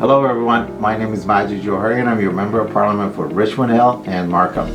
Hello everyone, my name is Majid Jowhari and I'm your Member of Parliament for Richmond Hill and Markham.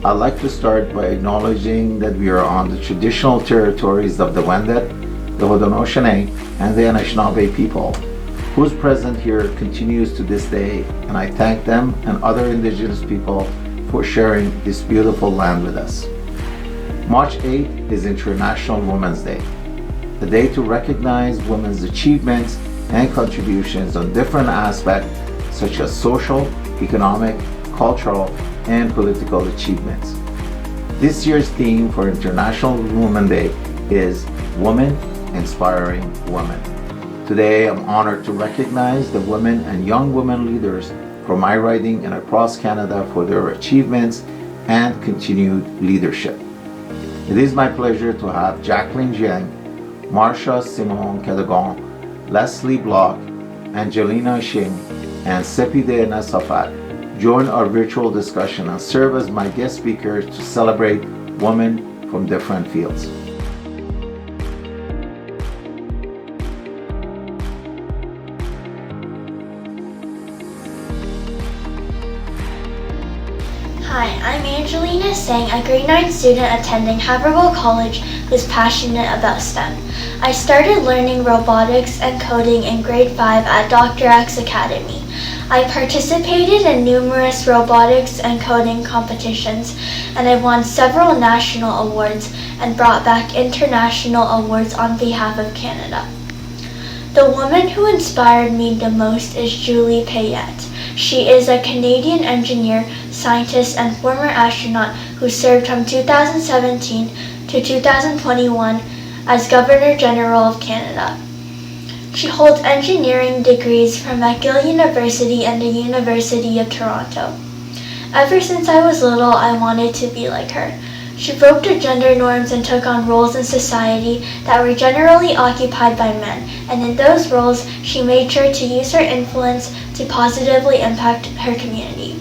I'd like to start by acknowledging that we are on the traditional territories of the Wendat, the Haudenosaunee, and the Anishinaabe people, whose presence here continues to this day, and I thank them and other Indigenous people for sharing this beautiful land with us. March 8th is International Women's Day, a day to recognize women's achievements and contributions on different aspects such as social, economic, cultural, and political achievements. This year's theme for International Women's Day is Women Inspiring Women. Today, I'm honored to recognize the women and young women leaders from my riding and across Canada for their achievements and continued leadership. It is my pleasure to have Jacqueline Tchang, Marisha Mon, cadogan, Leslie Block, Angelina Sang, and Sepide Nasafat join our virtual discussion and serve as my guest speakers to celebrate women from different fields. Hi, I'm Angelina Sang, a grade 9 student attending Haverhill College who's passionate about STEM. I started learning robotics and coding in grade 5 at Dr. X Academy. I participated in numerous robotics and coding competitions, and I won several national awards and brought back international awards on behalf of Canada. The woman who inspired me the most is Julie Payette. She is a Canadian engineer, scientist, and former astronaut who served from 2017 to 2021 as Governor General of Canada. She holds engineering degrees from McGill University and the University of Toronto. Ever since I was little, I wanted to be like her. She broke the gender norms and took on roles in society that were generally occupied by men, and in those roles, she made sure to use her influence to positively impact her community.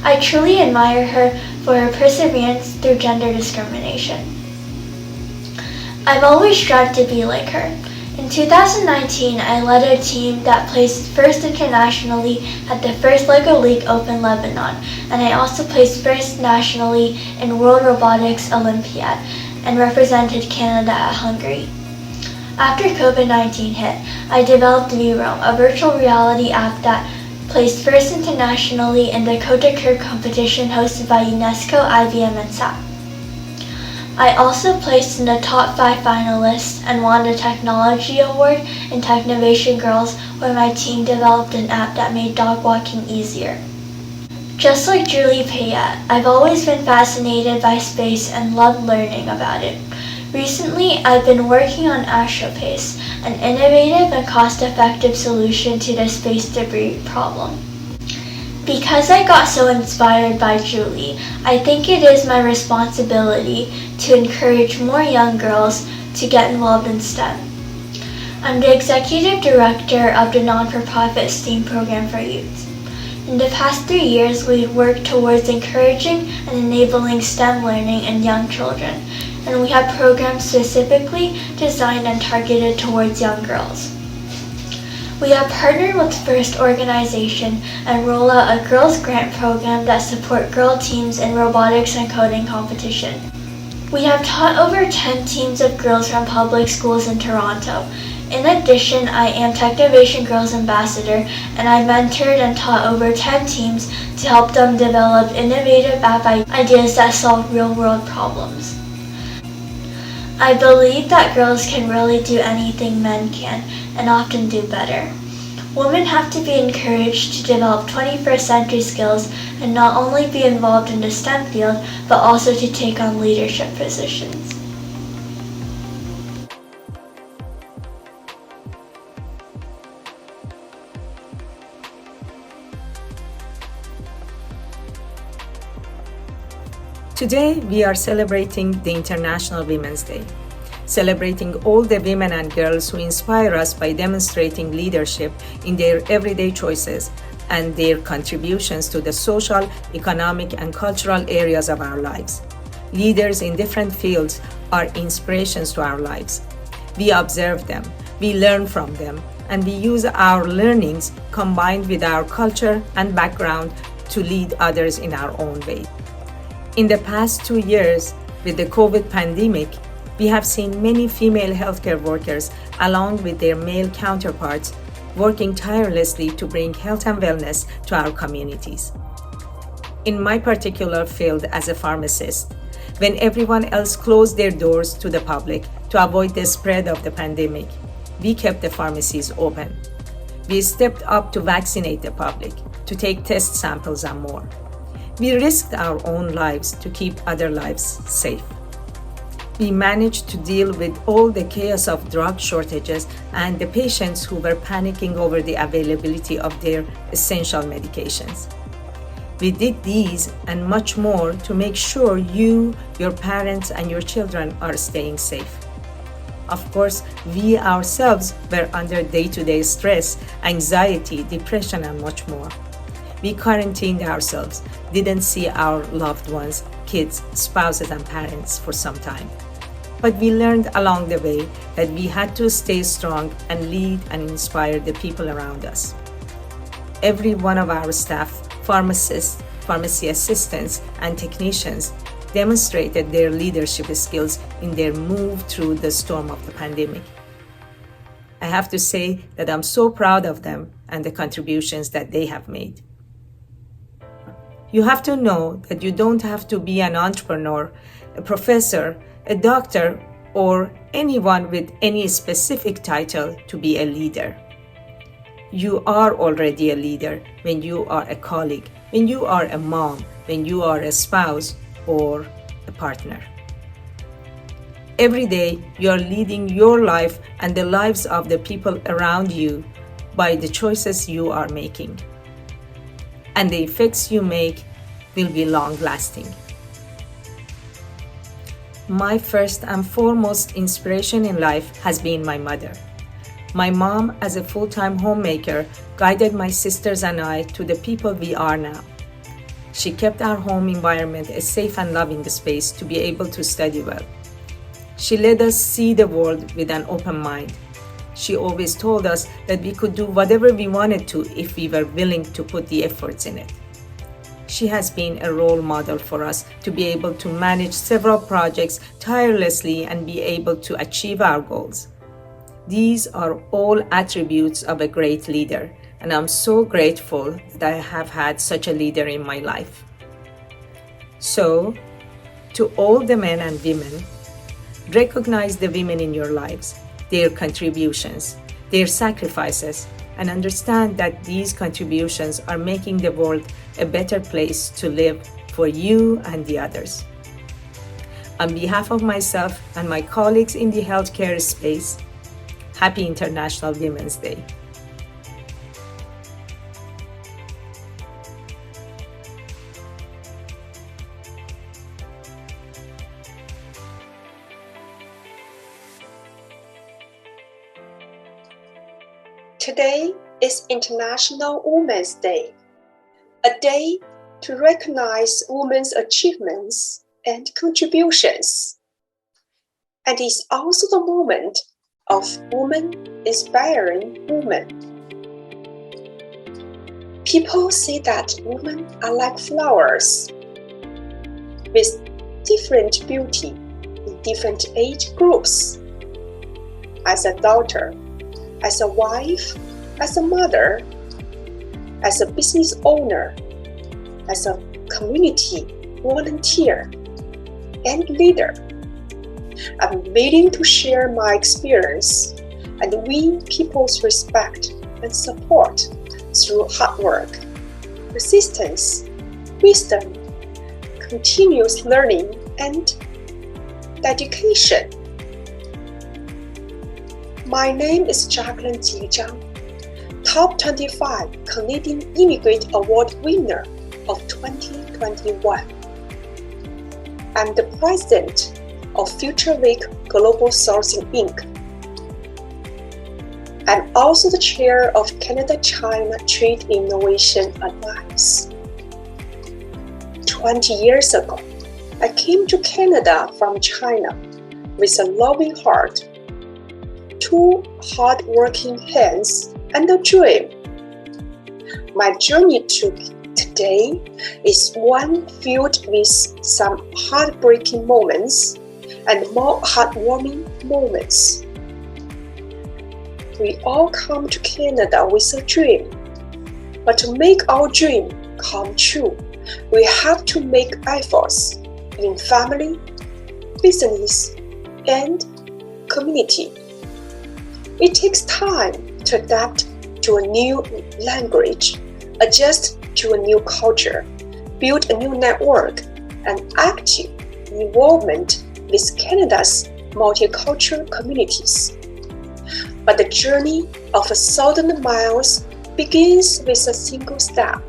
I truly admire her for her perseverance through gender discrimination. I've always strived to be like her. In 2019, I led a team that placed first internationally at the first LEGO League Open Lebanon, and I also placed first nationally in World Robotics Olympiad and represented Canada at Hungary. After COVID-19 hit, I developed VRoam, a virtual reality app that placed first internationally in the Côte d'Azur competition hosted by UNESCO, IBM, and SAP. I also placed in the top 5 finalists and won the Technology Award in Technovation Girls, where my team developed an app that made dog walking easier. Just like Julie Payette, I've always been fascinated by space and loved learning about it. Recently, I've been working on AstroPace, an innovative and cost-effective solution to the space debris problem. Because I got so inspired by Julie, I think it is my responsibility to encourage more young girls to get involved in STEM. I'm the executive director of the non-for-profit STEAM program for youth. In the past 3 years, we've worked towards encouraging and enabling STEM learning in young children, and we have programs specifically designed and targeted towards young girls. We have partnered with FIRST organization and roll out a girls grant program that support girl teams in robotics and coding competition. We have taught over 10 teams of girls from public schools in Toronto. In addition, I am Technovation Girls Ambassador, and I mentored and taught over 10 teams to help them develop innovative app ideas that solve real-world problems. I believe that girls can really do anything men can, and often do better. Women have to be encouraged to develop 21st century skills and not only be involved in the STEM field, but also to take on leadership positions. Today, we are celebrating the International Women's Day, celebrating all the women and girls who inspire us by demonstrating leadership in their everyday choices and their contributions to the social, economic, and cultural areas of our lives. Leaders in different fields are inspirations to our lives. We observe them, we learn from them, and we use our learnings combined with our culture and background to lead others in our own way. In the past 2 years, with the COVID pandemic, we have seen many female healthcare workers, along with their male counterparts, working tirelessly to bring health and wellness to our communities. In my particular field as a pharmacist, when everyone else closed their doors to the public to avoid the spread of the pandemic, we kept the pharmacies open. We stepped up to vaccinate the public, to take test samples and more. We risked our own lives to keep other lives safe. We managed to deal with all the chaos of drug shortages and the patients who were panicking over the availability of their essential medications. We did these and much more to make sure you, your parents, and your children are staying safe. Of course, we ourselves were under day-to-day stress, anxiety, depression, and much more. We quarantined ourselves, didn't see our loved ones, kids, spouses, and parents for some time. But we learned along the way that we had to stay strong and lead and inspire the people around us. Every one of our staff, pharmacists, pharmacy assistants, and technicians demonstrated their leadership skills in their move through the storm of the pandemic. I have to say that I'm so proud of them and the contributions that they have made. You have to know that you don't have to be an entrepreneur, a professor, a doctor, or anyone with any specific title to be a leader. You are already a leader when you are a colleague, when you are a mom, when you are a spouse, or a partner. Every day, you are leading your life and the lives of the people around you by the choices you are making. And the effects you make will be long-lasting. My first and foremost inspiration in life has been my mother. My mom, as a full-time homemaker, guided my sisters and I to the people we are now. She kept our home environment a safe and loving space to be able to study well. She let us see the world with an open mind. She always told us that we could do whatever we wanted to if we were willing to put the efforts in it. She has been a role model for us to be able to manage several projects tirelessly and be able to achieve our goals. These are all attributes of a great leader, and I'm so grateful that I have had such a leader in my life. So, to all the men and women, recognize the women in your lives, their contributions, their sacrifices, and understand that these contributions are making the world a better place to live for you and the others. On behalf of myself and my colleagues in the healthcare space, Happy International Women's Day. Today is International Women's Day, a day to recognize women's achievements and contributions. And it's also the moment of women inspiring women. People say that women are like flowers with different beauty in different age groups. As a daughter, as a wife, as a mother, as a business owner, as a community volunteer and leader, I'm willing to share my experience and win people's respect and support through hard work, persistence, wisdom, continuous learning, and dedication. My name is Jacqueline Tchang, Top 25 Canadian Immigrant Award winner of 2021. I'm the president of Future Week Global Sourcing Inc. I'm also the chair of Canada-China Trade Innovation Alliance. 20 years ago, I came to Canada from China with a loving heart to two hard-working hands and a dream. My journey to today is one filled with some heartbreaking moments and more heartwarming moments. We all come to Canada with a dream, but to make our dream come true, we have to make efforts in family, business, and community. It takes time to adapt to a new language, adjust to a new culture, build a new network, and active involvement with Canada's multicultural communities. But the journey of 1,000 miles begins with a single step.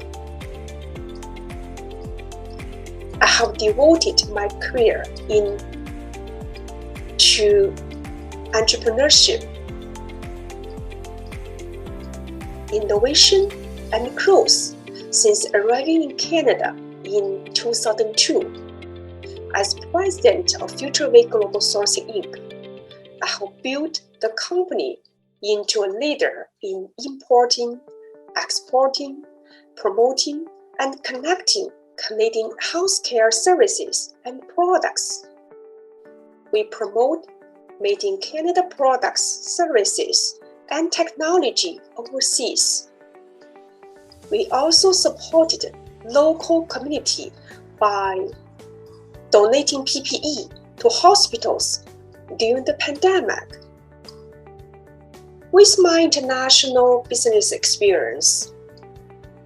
I have devoted my career to entrepreneurship, innovation, and growth since arriving in Canada in 2002. As president of FutureWay Global Sourcing Inc., I have built the company into a leader in importing, exporting, promoting, and connecting Canadian healthcare services and products. We promote made in Canada products, services, and technology overseas. We also supported local community by donating PPE to hospitals during the pandemic. With my international business experience,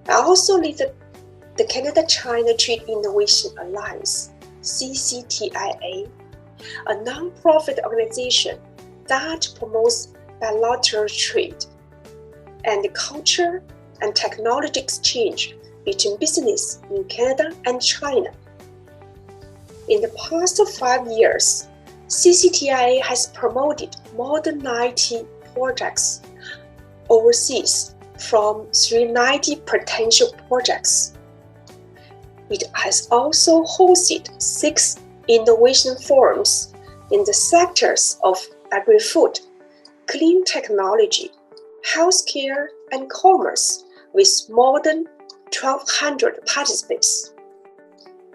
I also lead the Canada-China Trade Innovation Alliance, CCTIA, a non-profit organization that promotes bilateral trade and culture and technology exchange between business in Canada and China. In the past 5 years, CCTIA has promoted more than 90 projects overseas from 390 potential projects. It has also hosted 6 innovation forums in the sectors of agri-food, clean technology, healthcare, and commerce with more than 1,200 participants.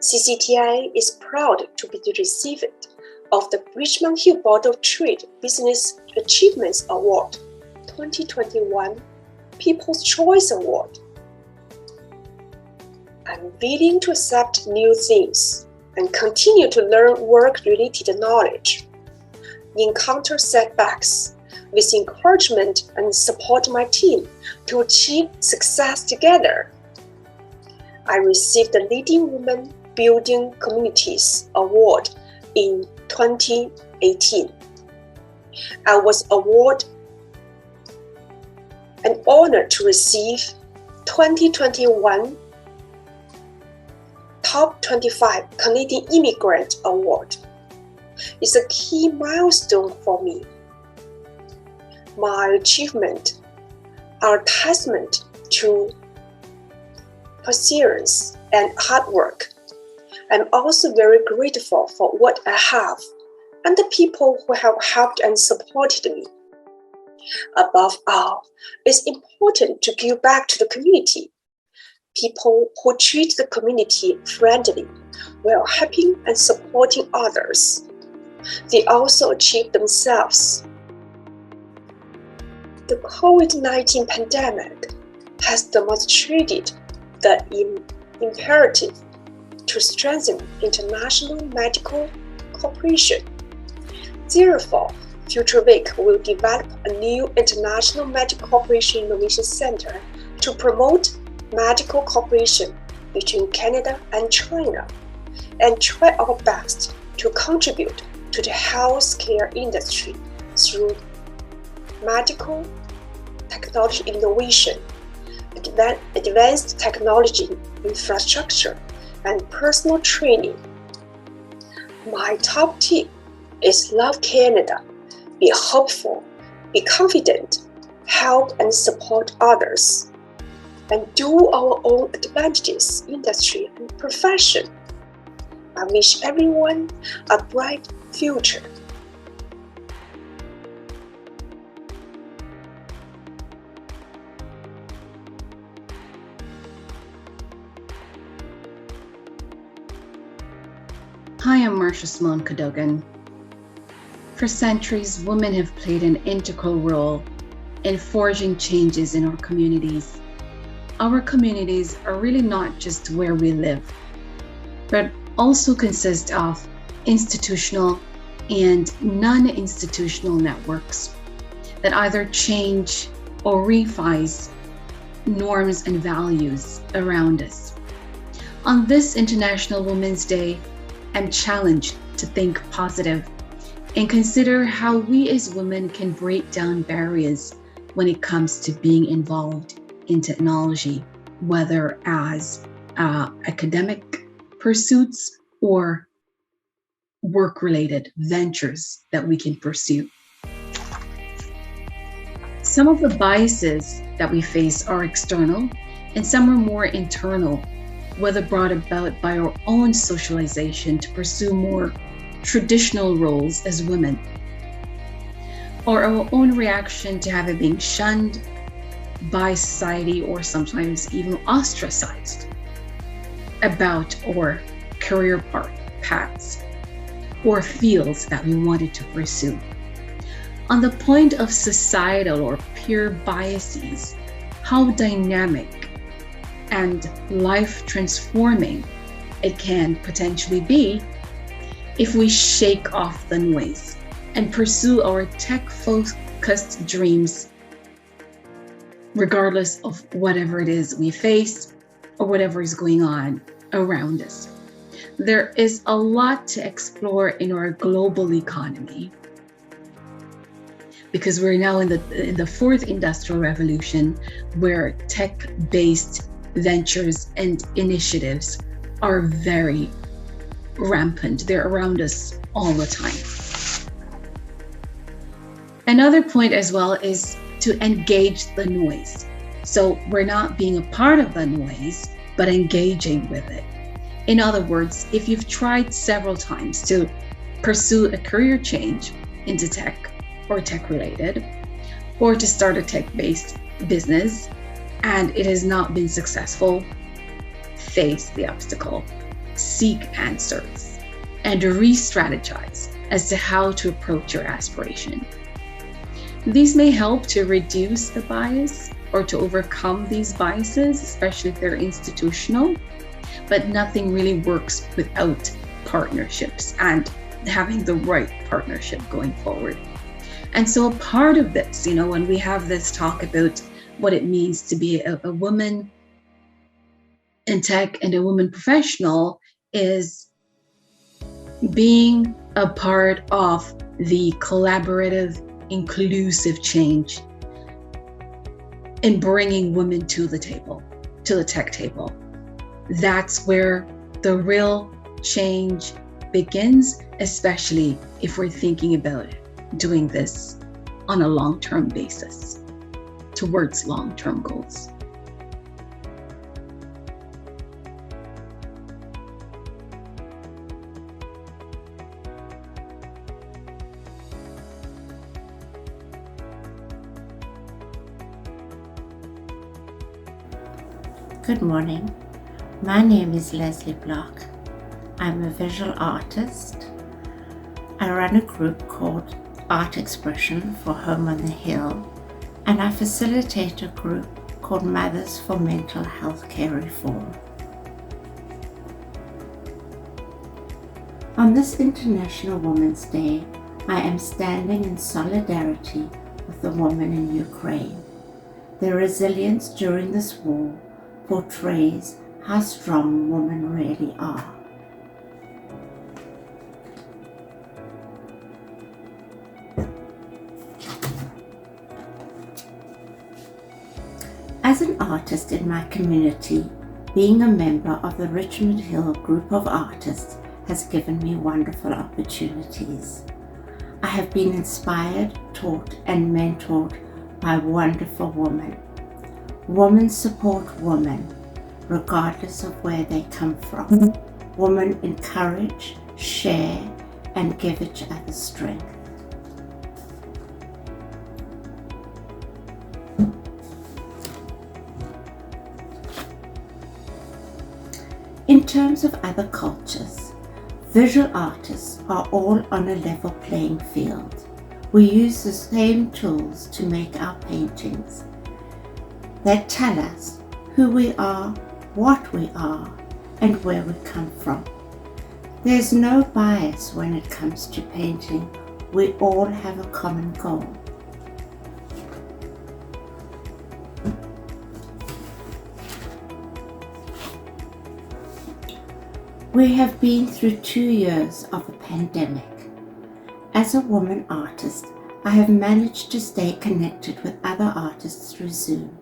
CCTIA is proud to be the recipient of the Richmond Hill Board of Trade Business Achievements Award 2021 People's Choice Award. I'm willing to accept new things and continue to learn work-related knowledge, encounter setbacks with encouragement and support my team to achieve success together. I received the Leading Women Building Communities Award in 2018. I was awarded an honor to receive 2021 Top 25 Canadian Immigrant Award. It's a key milestone for me. My achievements are a testament to perseverance and hard work. I'm also very grateful for what I have and the people who have helped and supported me. Above all, it's important to give back to the community. People who treat the community friendly while helping and supporting others. They also achieve themselves. The COVID-19 pandemic has demonstrated the imperative to strengthen international medical cooperation. Therefore, FutureWay will develop a new International Medical Cooperation Innovation Center to promote medical cooperation between Canada and China, and try our best to contribute to the healthcare industry through medical technology innovation, advanced technology infrastructure, and personal training. My top tip is love Canada, be hopeful, be confident, help and support others, and do our own advantages, industry and profession. I wish everyone a bright future. Hi, I'm Marisha Mon, cadogan. For centuries, women have played an integral role in forging changes in our communities. Our communities are really not just where we live, but also consist of institutional and non-institutional networks that either change or revise norms and values around us. On this International Women's Day, I'm challenged to think positive and consider how we as women can break down barriers when it comes to being involved in technology, whether as academic pursuits or work-related ventures that we can pursue. Some of the biases that we face are external and some are more internal, whether brought about by our own socialization to pursue more traditional roles as women, or our own reaction to having been shunned by society or sometimes even ostracized about our career paths or fields that we wanted to pursue. On the point of societal or peer biases, how dynamic and life-transforming it can potentially be if we shake off the noise and pursue our tech-focused dreams, regardless of whatever it is we face or whatever is going on around us. There is a lot to explore in our global economy because we're now in the fourth industrial revolution, where tech-based ventures and initiatives are very rampant. They're around us all the time. Another point as well is to engage the noise. So we're not being a part of the noise, but engaging with it. In other words, if you've tried several times to pursue a career change into tech or tech-related, or to start a tech-based business, and it has not been successful, face the obstacle, seek answers, and re-strategize as to how to approach your aspiration. These may help to reduce the bias or to overcome these biases, especially if they're institutional, but nothing really works without partnerships and having the right partnership going forward. And so a part of this, when we have this talk about what it means to be a woman in tech and a woman professional, is being a part of the collaborative, inclusive change in bringing women to the table, to the tech table. That's where the real change begins, especially if we're thinking about doing this on a long-term basis towards long-term goals. Good morning. My name is Leslie Block. I'm a visual artist. I run a group called Art Expression for Home on the Hill, and I facilitate a group called Mothers for Mental Health Care Reform. On this International Women's Day, I am standing in solidarity with the women in Ukraine. Their resilience during this war portrays how strong women really are. As an artist in my community, being a member of the Richmond Hill group of artists has given me wonderful opportunities. I have been inspired, taught, and mentored by wonderful women. Women support women, regardless of where they come from. Women encourage, share, and give each other strength. In terms of other cultures, Visual artists are all on a level playing field. We use the same tools to make our paintings that tell us who we are, what we are, and where we come from. There's no bias when it comes to painting. We all have a common goal. We have been through 2 years of a pandemic. As a woman artist, I have managed to stay connected with other artists through Zoom.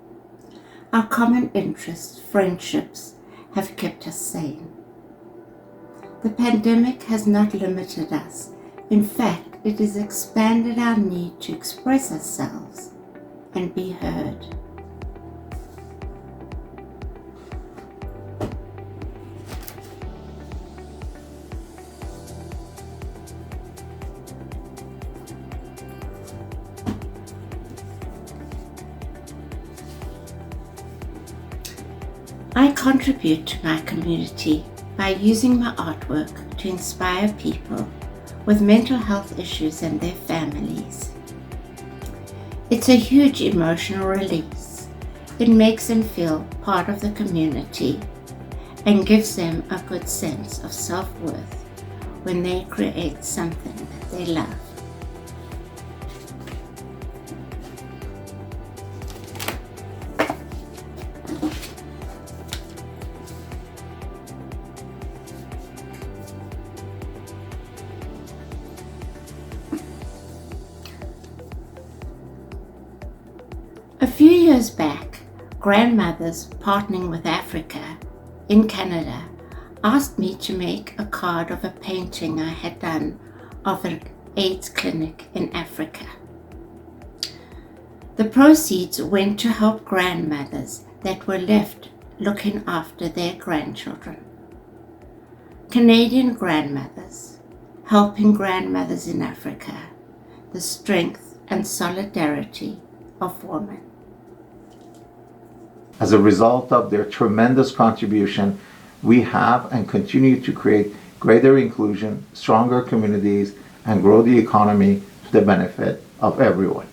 Our common interests, friendships, have kept us sane. The pandemic has not limited us. In fact, it has expanded our need to express ourselves and be heard. I contribute to my community by using my artwork to inspire people with mental health issues and their families. It's a huge emotional release. It makes them feel part of the community and gives them a good sense of self-worth when they create something that they love. A few years back, Grandmothers Partnering with Africa in Canada asked me to make a card of a painting I had done of an AIDS clinic in Africa. The proceeds went to help grandmothers that were left looking after their grandchildren. Canadian grandmothers, helping grandmothers in Africa, the strength and solidarity of women. As a result of their tremendous contribution, we have and continue to create greater inclusion, stronger communities, and grow the economy to the benefit of everyone.